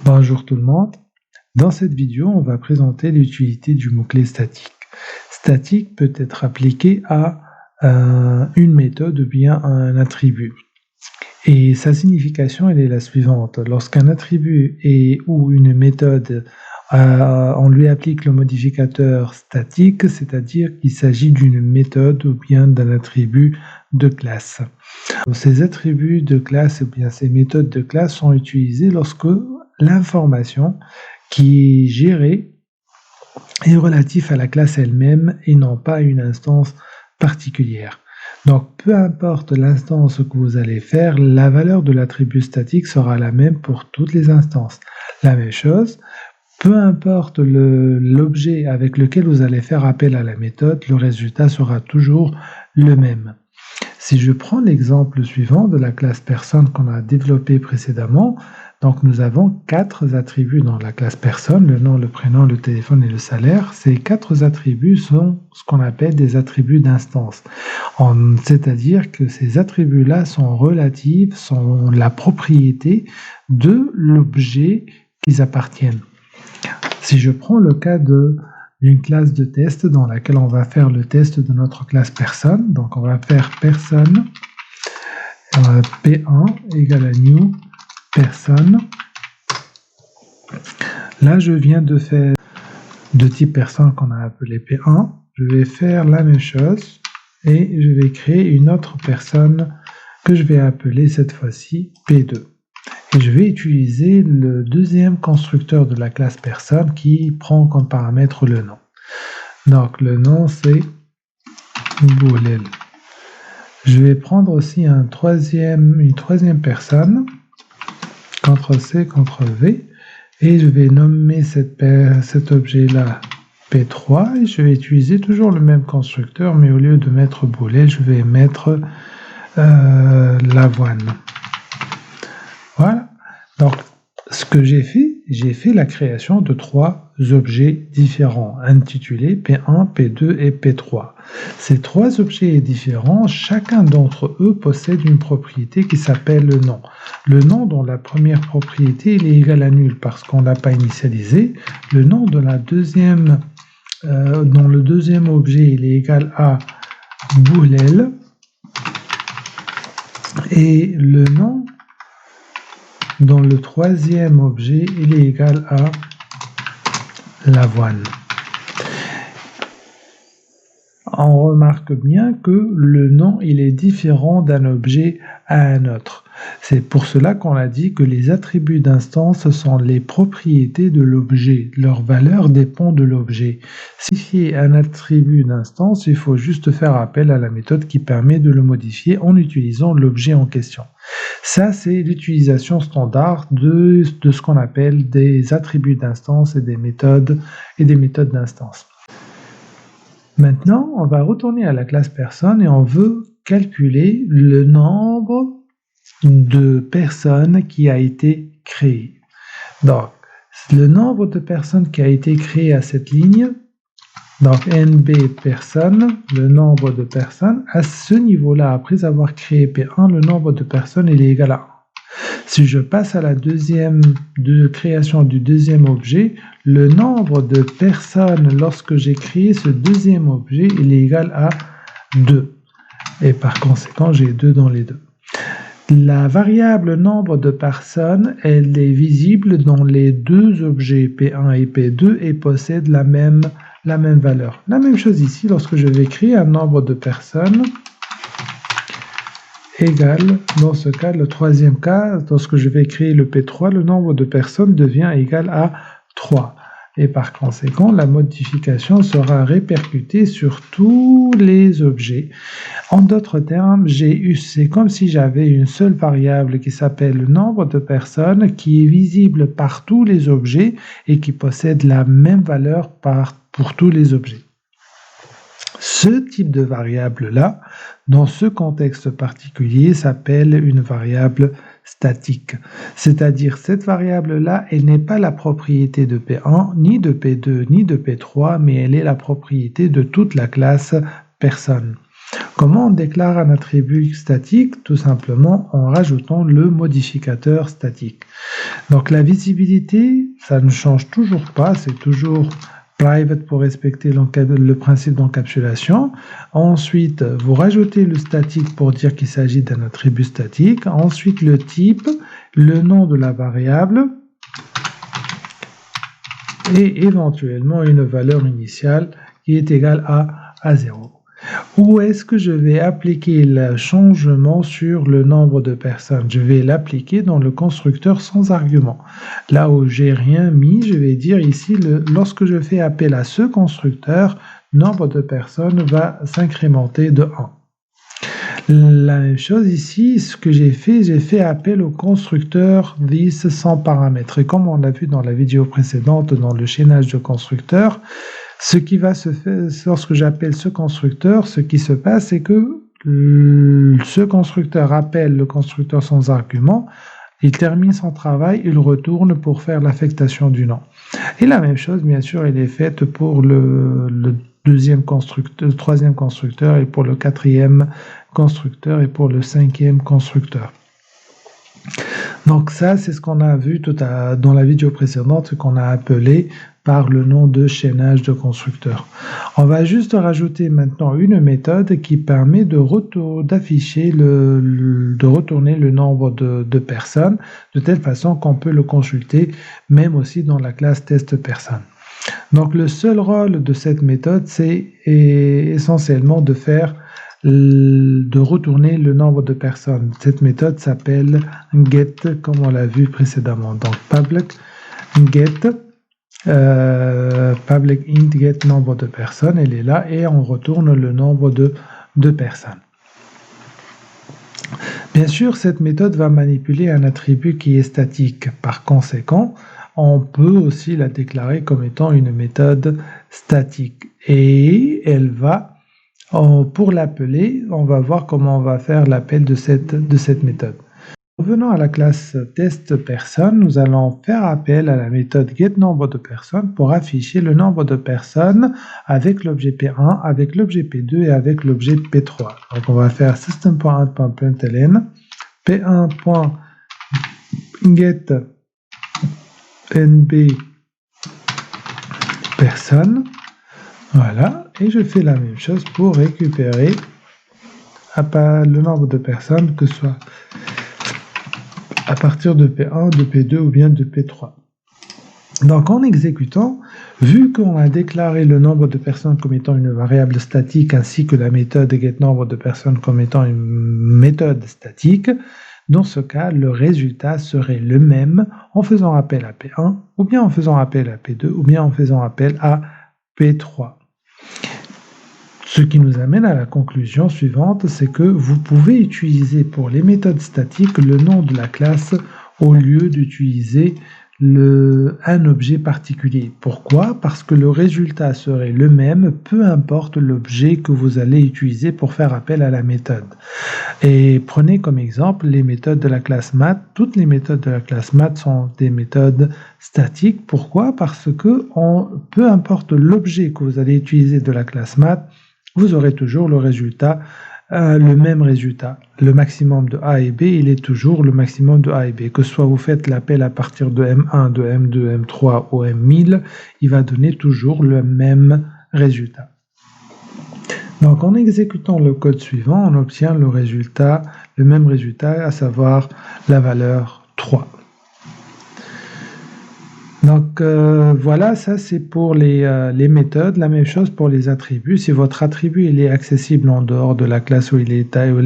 Bonjour tout le monde. Dans cette vidéo, on va présenter l'utilité du mot-clé statique. Statique peut être appliqué à une méthode ou bien à un attribut. Et sa signification, elle est la suivante. Lorsqu'un attribut ou une méthode, on lui applique le modificateur statique, c'est-à-dire qu'il s'agit d'une méthode ou bien d'un attribut de classe. Ces attributs de classe ou bien ces méthodes de classe sont utilisées lorsque l'information qui est gérée est relative à la classe elle-même et non pas à une instance particulière. Donc, peu importe l'instance que vous allez faire, la valeur de l'attribut statique sera la même pour toutes les instances. La même chose, peu importe l'objet avec lequel vous allez faire appel à la méthode, le résultat sera toujours le même. Si je prends l'exemple suivant de la classe personne qu'on a développée précédemment, donc nous avons 4 attributs dans la classe personne, le nom, le prénom, le téléphone et le salaire. Ces 4 attributs sont ce qu'on appelle des attributs d'instance. C'est-à-dire que ces attributs-là sont relatifs, sont la propriété de l'objet qu'ils appartiennent. Si je prends le cas d'une classe de test dans laquelle on va faire le test de notre classe personne, donc on va faire personne P1 égale à new personne. Là, je viens de faire de type personne qu'on a appelé P1. Je vais faire la même chose et je vais créer une autre personne que je vais appeler cette fois-ci P2. Et je vais utiliser le deuxième constructeur de la classe personne qui prend comme paramètre le nom. Donc le nom c'est boolel. Je vais prendre aussi une troisième personne, CTRL-C, CTRL-V, et je vais nommer cet objet-là P3, et je vais utiliser toujours le même constructeur, mais au lieu de mettre boolel, je vais mettre l'avoine. Voilà. Donc, ce que j'ai fait la création de 3 objets différents, intitulés P1, P2 et P3. Ces 3 objets différents, chacun d'entre eux possède une propriété qui s'appelle le nom. Le nom dont la première propriété il est égal à nul parce qu'on ne l'a pas initialisé. Le nom de la deuxième, dont le deuxième objet il est égal à boolel. Et le nom dont le troisième objet il est égal à l'avoine. On remarque bien que le nom il est différent d'un objet à un autre. C'est pour cela qu'on a dit que les attributs d'instance sont les propriétés de l'objet. Leur valeur dépend de l'objet. Si un attribut d'instance, il faut juste faire appel à la méthode qui permet de le modifier en utilisant l'objet en question. Ça, c'est l'utilisation standard de ce qu'on appelle des attributs d'instance et des méthodes d'instance. Maintenant, on va retourner à la classe personne et on veut calculer le nombre de personnes qui a été créé. Donc, le nombre de personnes qui a été créé à cette ligne, donc NB personnes, le nombre de personnes, à ce niveau-là, après avoir créé P1, le nombre de personnes il est égal à 1. Si je passe à la création du deuxième objet, le nombre de personnes lorsque j'ai créé ce deuxième objet, il est égal à 2. Et par conséquent, j'ai 2 dans les deux. La variable nombre de personnes, elle est visible dans les deux objets P1 et P2 et possède la même valeur. La même chose ici, lorsque je vais créer un nombre de personnes égale, dans ce cas, le troisième cas, lorsque je vais créer le P3, le nombre de personnes devient égal à 3. Et par conséquent, la modification sera répercutée sur tous les objets. En d'autres termes, c'est comme si j'avais une seule variable qui s'appelle le nombre de personnes qui est visible par tous les objets et qui possède la même valeur pour tous les objets. Ce type de variable-là, dans ce contexte particulier, s'appelle une variable statique. C'est-à-dire, cette variable-là, elle n'est pas la propriété de P1, ni de P2, ni de P3, mais elle est la propriété de toute la classe personne. Comment on déclare un attribut statique? Tout simplement en rajoutant le modificateur statique. Donc la visibilité, ça ne change toujours pas, c'est toujours private pour respecter le principe d'encapsulation. Ensuite, vous rajoutez le statique pour dire qu'il s'agit d'un attribut statique. Ensuite, le type, le nom de la variable et éventuellement une valeur initiale qui est égale à 0. Où est-ce que je vais appliquer le changement sur le nombre de personnes? Je vais l'appliquer dans le constructeur sans argument. Là où j'ai rien mis, je vais dire ici, lorsque je fais appel à ce constructeur, nombre de personnes va s'incrémenter de 1. La même chose ici, ce que j'ai fait appel au constructeur this sans paramètres. Et comme on l'a vu dans la vidéo précédente, dans le chaînage de constructeurs, ce qui va se faire, lorsque j'appelle ce constructeur, ce qui se passe, c'est que ce constructeur appelle le constructeur sans argument, il termine son travail, il retourne pour faire l'affectation du nom. Et la même chose, bien sûr, elle est faite pour le troisième constructeur et pour le quatrième constructeur et pour le cinquième constructeur. Donc ça, c'est ce qu'on a vu dans la vidéo précédente, ce qu'on a appelé par le nom de chaînage de constructeurs. On va juste rajouter maintenant une méthode qui permet de retourner le nombre de personnes de telle façon qu'on peut le consulter même aussi dans la classe test personne. Donc le seul rôle de cette méthode, c'est essentiellement de retourner le nombre de personnes. Cette méthode s'appelle get, comme on l'a vu précédemment. Donc public int get nombre de personnes, elle est là et on retourne le nombre de personnes. Bien sûr, cette méthode va manipuler un attribut qui est statique. Par conséquent, on peut aussi la déclarer comme étant une méthode statique. Et elle va, pour l'appeler, on va voir comment on va faire l'appel de cette méthode. Revenons à la classe test personne, nous allons faire appel à la méthode getNombre de personnes pour afficher le nombre de personnes avec l'objet P1, avec l'objet P2 et avec l'objet P3. Donc on va faire system.out.println P1.getNB personne. Voilà, et je fais la même chose pour récupérer le nombre de personnes, que ce soit à partir de P1, de P2 ou bien de P3. Donc en exécutant, vu qu'on a déclaré le nombre de personnes comme étant une variable statique ainsi que la méthode getNombre de personnes comme étant une méthode statique, dans ce cas, le résultat serait le même en faisant appel à P1 ou bien en faisant appel à P2 ou bien en faisant appel à P3. Ce qui nous amène à la conclusion suivante, c'est que vous pouvez utiliser pour les méthodes statiques le nom de la classe au lieu d'utiliser un objet particulier. Pourquoi? Parce que le résultat serait le même, peu importe l'objet que vous allez utiliser pour faire appel à la méthode. Et prenez comme exemple les méthodes de la classe math. Toutes les méthodes de la classe math sont des méthodes statiques. Pourquoi? Parce que peu importe l'objet que vous allez utiliser de la classe math, vous aurez toujours le même résultat. Le maximum de A et B, il est toujours le maximum de A et B. Que soit vous faites l'appel à partir de M1, de M2, M3 ou M1000, il va donner toujours le même résultat. Donc en exécutant le code suivant, on obtient le même résultat, à savoir la valeur 3. Donc voilà, ça c'est pour les méthodes. La même chose pour les attributs. Si votre attribut il est accessible en dehors de la classe où il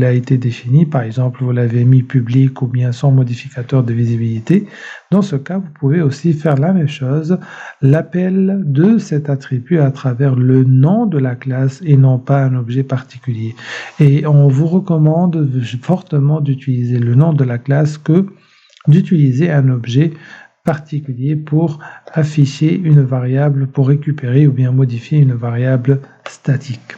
a été défini, par exemple vous l'avez mis public ou bien sans modificateur de visibilité, dans ce cas vous pouvez aussi faire la même chose, l'appel de cet attribut à travers le nom de la classe et non pas un objet particulier. Et on vous recommande fortement d'utiliser le nom de la classe que d'utiliser un objet particulier pour afficher une variable, pour récupérer ou bien modifier une variable statique.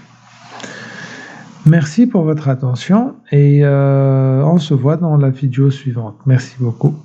Merci pour votre attention et on se voit dans la vidéo suivante. Merci beaucoup.